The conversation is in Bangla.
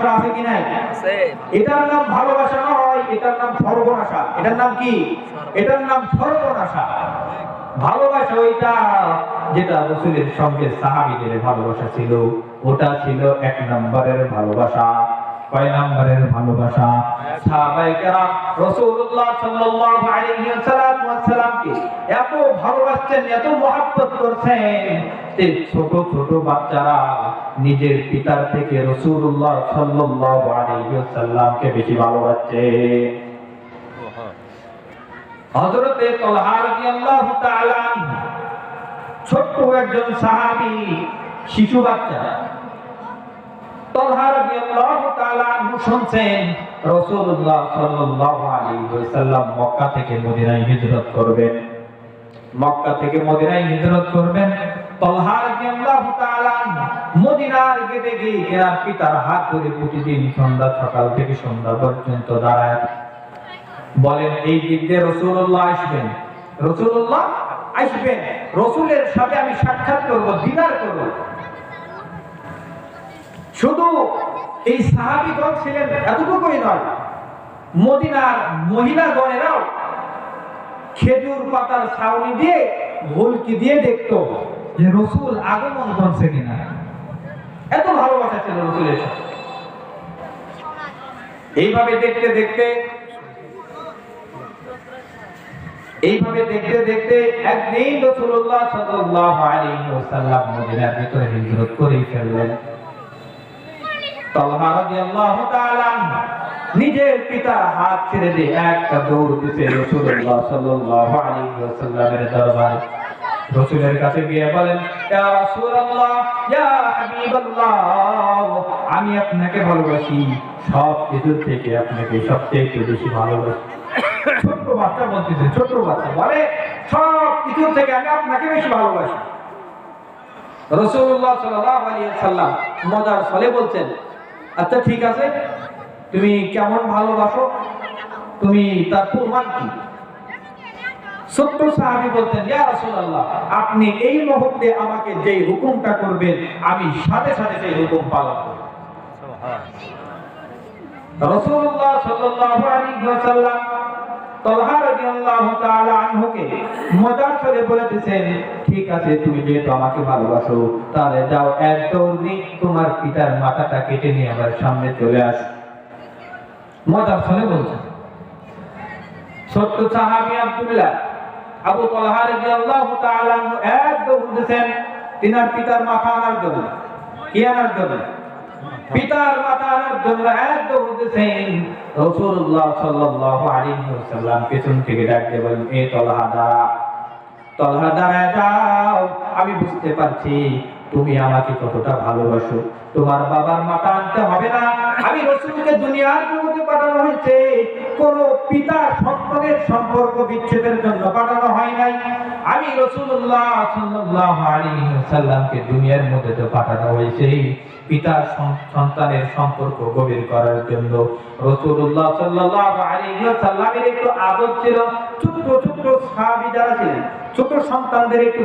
ভালোবাসা আছে কি নাই? এটার নাম ভালোবাসা নয়, এটার নাম সর্বনাশা। এটার নাম কি? এটার নাম সর্বনাশা। ভালোবাসা ওইটা যেটা রাসূলের সঙ্গে সাহাবীদের ভালোবাসা ছিল, ওটা ছিল এক নম্বরের ভালোবাসা। কয় নম্বরের ভালোবাসা? সাহাবায়ে কেরাম রাসূলুল্লাহ সাল্লাল্লাহু আলাইহি ওয়াসাল্লামকে এত ভালোবাসতেন, এত মহব্বত করতেন যে ছোট ছোট বাচ্চারা নিজের পিতার থেকে রাসূলুল্লাহ সাল্লাল্লাহু আলাইহি ওয়াসাল্লামকে বেশি ভালোবাসে। হযরতে তালহা রাদিয়াল্লাহু তাআলা ছোট্ট একজন সাহাবী, শিশু বাচ্চা। তালহা রাদিয়াল্লাহু তাআলা শুনছেন রাসূলুল্লাহ সাল্লাল্লাহু আলাইহি ওয়াসাল্লাম মক্কা থেকে মদিনায় হিজরত করবেন। মক্কা থেকে মদিনায় হিজরত করবেন। তালহা রাদিয়াল্লাহু তাআলা মদিনার গেটে গিয়ে তার পিতার হাত ধরে প্রতিদিন সন্ধ্যা সকাল থেকে সন্ধ্যা পর্যন্ত দাঁড়ায় বলেন, এই দিক দিয়ে রাসূলুল্লাহ আসবেন, রাসূলুল্লাহ আসবেন, রাসূলের সাথে আমি সাক্ষাৎ করব, দিদার করব। শুধু এই সাহাবীগণ ছিলেন এতটুকুই নয়, মদিনার মহিলাগণেরাও খেজুর পাতার ছাউনি দিয়ে ঢোলকি দিয়ে দেখতো যে রাসূল আগমন করছে কিনা। এত ভালোবাসা ছিল রাসূলের সাথে। এইভাবে দেখতে দেখতে একদিন রাসূলুল্লাহ সাল্লাল্লাহু আলাইহি ওয়াসাল্লাম মদিনার ভিতরে হিজরত করে ফেললেন। তালহা রাদিয়াল্লাহু তাআলা নিজের পিতার হাত ছেড়ে দিয়ে একটা দৌড় দিতে রাসূলুল্লাহ সাল্লাল্লাহু আলাইহি ওয়াসাল্লামের দরবারে রাসূলের কাছে গিয়ে বলেন, ইয়া রাসূলুল্লাহ, ইয়া হাবিবাল্লাহ, আমি আপনাকে ভালোবাসি, সব কিছু থেকে আপনাকে সবচেয়ে বেশি ভালোবাসি। ছোট বাচ্চা বলতেছে, ছোট বাচ্চা বলে সব কিছু থেকে আমি আপনাকে বেশি ভালোবাসি। রাসূলুল্লাহ সাল্লাল্লাহু আলাইহি ওয়াসাল্লাম মজার ছলে বলছেন, আচ্ছা ঠিক আছে, তুমি কেমন ভালোবাসো, তুমি তার প্রমাণ কি? ছোট্ট সাহাবী বলতেন, ইয়া রাসূলুল্লাহ, আপনি এই মুহূর্তে আমাকে যে হুকুমটা করবেন আমি সাথে সাথে সেই হুকুম পালন করব। রাসূলুল্লাহ সাল্লাল্লাহু আলাইহি ওয়াসাল্লাম তালহা রাদিয়াল্লাহু তাআলা আনহুকে মজার ছলে বলেছেন, ঠিক আছে, তুমি যেহেতু আমাকে ভালোবাসো, তাহলে যাও এক দৌড় দিয়ে তোমার পিতার মাথাটা কেটে নিয়ে আমার সামনে চলে আস। মজার ছলে বলছেন। ছোট্ট সাহাবী আব্দুল্লাহ আবু তালহা রাদিয়াল্লাহু তাআলা আনহু এক দৌড় দিয়েছেন তিনার পিতার মাথা আনার জন্য। কি আনার জন্য? পিতার মাথা আনার জন্য এক দৌড় দিয়েছেন। রাসূলুল্লাহ সাল্লাল্লাহু আলাইহি ওয়াসাল্লাম পেছন থেকে ডাকতে বলেন, এ তালহা দাঁড়া, তালহা দাঁড়ায় যাও, আমি বুঝতে পারছি তুমি আমাকে কতটা ভালোবাসো। তোমার বাবার মাথা আনতে হবে না, আমি রাসূলকে দুনিয়ার জগতে পাঠানো হয়েছে, কোন পিতা সন্তানের সম্পর্ক বিচ্ছেদের জন্য পাঠানো হয় নাই। আমি রাসূলুল্লাহ সাল্লাল্লাহু আলাইহি ওয়াসাল্লামকে দুনিয়ার মধ্যে তো পাঠানো হয়েছে পিতা সন্তানের সম্পর্ক গভীর করার জন্য। রাসূলুল্লাহ সাল্লাল্লাহু আলাইহি ওয়াসাল্লামের একটু আদত ছিল, ছোট ছোট সাহাবী যারা ছিলেন, ছোট সন্তানদের একটু